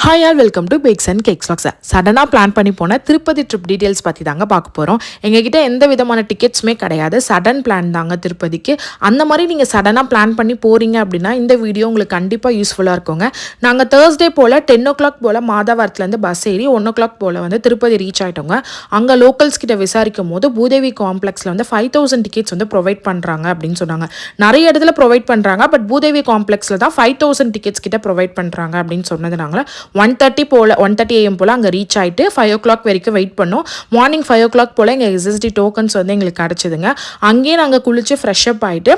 Hi all welcome to packs and cakes walks. சடனாக plan பண்ணி போன திருப்பதி ட்ரிப் டீட்டெயில்ஸ் பற்றி தாங்க பார்க்க போகிறோம். எங்ககிட்ட எந்த விதமான டிக்கெட்ஸுமே கிடையாது, சடன் பிளான் தாங்க திருப்பதிக்கு. அந்த மாதிரி நீங்கள் சடனாக பிளான் பண்ணி போகிறீங்க அப்படின்னா இந்த வீடியோ உங்களுக்கு கண்டிப்பாக யூஸ்ஃபுல்லாக இருக்குங்க. நாங்கள் தேர்ஸ்டே போல் 10 o'clock போல் மாதாவரத்துலேருந்து பஸ் ஏறி 1 o'clock போல் வந்து திருப்பதி ரீச் ஆகிட்டோங்க. அங்கே லோக்கல்ஸ் கிட்ட விசாரிக்கும் போது பூதேவி காம்ப்ளெக்ஸில் வந்து 5,000 டிக்கெட்ஸ் வந்து ப்ரொவைட் பண்ணுறாங்க அப்படின்னு சொன்னாங்க. நிறைய இடத்துல ப்ரொவைட் பண்ணுறாங்க, பட் பூதேவி காம்ப்ளெக்ஸில் தான் 5,000 டிக்கெட்ஸ் கிட்ட ப்ரொவைட் பண்ணுறாங்க அப்படின்னு சொன்னதுனால 1:30 AM போல் அங்கே ரீச் ஆகிட்டு 5 o'clock வரைக்கும் வெயிட் பண்ணோம். மார்னிங் 5 o'clock போல் எங்கள் எஸ்எஸ்டி டோக்கன்ஸ் வந்து எங்களுக்கு கிடச்சிதுங்க. அங்கேயே நாங்கள் குளிச்சு ஃப்ரெஷ்அப் ஆகிட்டு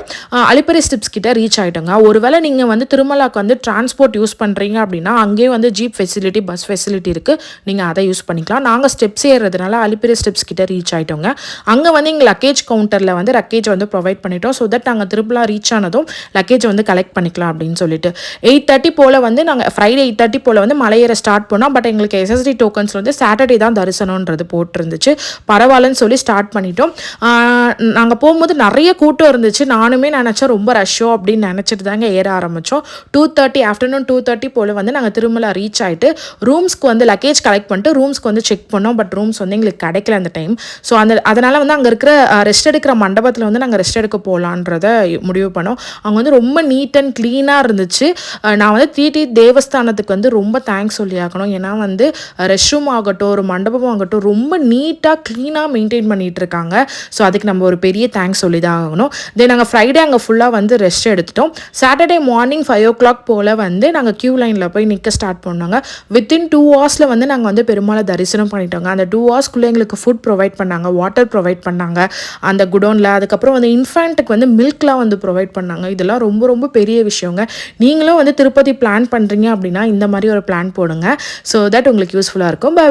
அலிப்பரி ஸ்டெப்ஸ் கிட்ட ரீச் ஆகிட்டோங்க. ஒருவேளை நீங்கள் வந்து திருமலாக்கு வந்து டிரான்ஸ்போர்ட் யூஸ் பண்ணுறீங்க அப்படின்னா அங்கேயே வந்து ஜீப் ஃபெசிலிட்டி, பஸ் ஃபெசிலிட்டி இருக்குது, நீங்கள் அதை யூஸ் பண்ணிக்கலாம். நாங்கள் ஸ்டெப்ஸ் ஏறுறதுனால அலிப்பரி ஸ்டெப்ஸ் கிட்ட ரீச் ஆகிட்டோங்க. அங்கே வந்து எங்கள் லக்கேஜ் கவுண்டரில் வந்து லக்கேஜ் வந்து ப்ரொவைட் பண்ணிட்டோம். ஸோ தட் நாங்கள் திருப்பலா ரீச் ஆனதும் லக்கேஜ் வந்து கலெக்ட் பண்ணிக்கலாம் அப்படின்னு சொல்லிட்டு 8:30 போல் வந்து நாங்கள் ஃப்ரைடே 8:30 போல் வந்து மலையேற ஸ்டார்ட் பண்ணோம். பட் எங்களுக்கு எஸ்எஸ்டி டோக்கன்ஸ் வந்து சாட்டர்டே தான் தரிசனம்ன்றது போட்டிருந்துச்சு. பரவாயில்லன்னு சொல்லி ஸ்டார்ட் பண்ணிட்டோம். நாங்கள் போகும்போது நிறைய கூட்டம் இருந்துச்சு. நானுமே நினச்சேன் ரொம்ப ரஷ்ஷோ அப்படின்னு நினச்சிட்டு தாங்க ஏற ஆரம்பித்தோம். 2:30 ஆஃப்டர்நூன் 2:30 போல் வந்து நாங்கள் திருமலா ரீச் ஆகிட்டு ரூம்ஸ்க்கு வந்து லக்கேஜ் கலெக்ட் பண்ணிட்டு ரூம்ஸ்க்கு வந்து செக் பண்ணோம். பட் ரூம்ஸ் வந்து எங்களுக்கு கிடைக்கல அந்த டைம். ஸோ அதனால் வந்து அங்கே இருக்கிற ரெஸ்ட் எடுக்கிற மண்டபத்தில் வந்து நாங்கள் ரெஸ்ட் எடுக்க போகலான்றத முடிவு பண்ணோம். அங்கே வந்து ரொம்ப நீட் அண்ட் க்ளீனாக இருந்துச்சு. நான் வந்து டிடி தேவஸ்தானத்துக்கு வந்து ரொம்ப தேங்க்ஸ் சொல்லி ஆகணும். ஏன்னா வந்து ரெஸ்ட் ரூம் ஆகட்டும், ஒரு மண்டபம் ஆகட்டும், ரொம்ப நீட்டாக க்ளீனாக மெயின்டைன் பண்ணிகிட்டு இருக்காங்க. ஸோ அதுக்கு நம்ம ஒரு பெரிய தேங்க்ஸ் சொல்லி தான் ஆகணும். தென் நாங்கள் ஃப்ரைடே அங்கே ஃபுல்லாக வந்து ரெஸ்ட் எடுத்துட்டோம். சாட்டர்டே மார்னிங் 5 o'clock போல் வந்து நாங்கள் க்யூ லைனில் போய் நிற்க ஸ்டார்ட் பண்ணாங்க. வித்தின் 2 hours வந்து நாங்கள் வந்து பெருமாளை தரிசனம் பண்ணிட்டோங்க. அந்த 2 hours எங்களுக்கு ஃபுட் ப்ரொவைட் பண்ணாங்க, வாட்டர் ப்ரொவைட் பண்ணாங்க அந்த குடோனில். அதுக்கப்புறம் வந்து இன்ஃபேண்ட்டுக்கு வந்து மில்க்லாம் வந்து ப்ரொவைட் பண்ணாங்க. இதெல்லாம் ரொம்ப ரொம்ப பெரிய விஷயங்க. நீங்களும் வந்து திருப்பதி பிளான் பண்ணுறீங்க அப்படின்னா இந்த மாதிரி ஒரு பிளான் போடுங்க. ஸோ தட் உங்களுக்கு யூஸ்ஃபுல்லாக இருக்கும். பை.